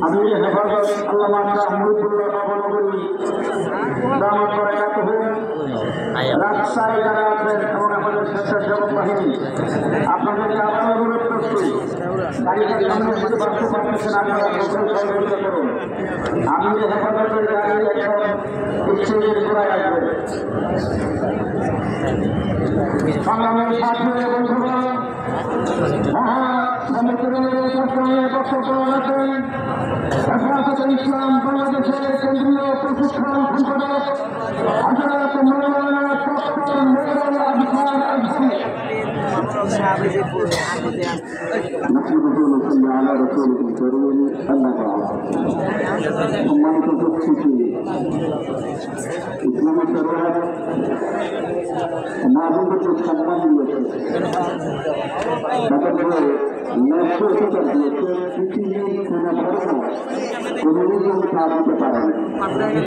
আমি হেফাজত আল্লামা শাহ মুহিবুল্লাহ নবনগরী দামাত বারাকাতুহু রাজশাহী যারা আছেন এবং আমাদের স্বেচ্ছাসেবক বাহিনী আপনাদেরকে আবার অনুরোধ করছি গাড়িটার সামনে যেতে পারতেছেন আপনারা সকল সহযোগিতা করুন। আমি হেফাজতের গাড়ি এখন স্টেজের গোড়ায় আসবে। সংগ্রামের সাথী বন্ধুগণ, হেফাজতে ইসলাম বাংলাদেশের কেন্দ্রীয় প্রশিক্ষণ সম্পাদক হযরত মাওলানা ডক্টর মেজর আজহার আজহারি সম্মানিত উপস্থিতি, ইসলামী শরিয়াত নাগরিকদের সম্মান দিয়েছে, তাদেরকে ন্যায্য অধিকার দিয়েছে। পৃথিবীর কোনো ধর্ম কোনো দিতে পারে না।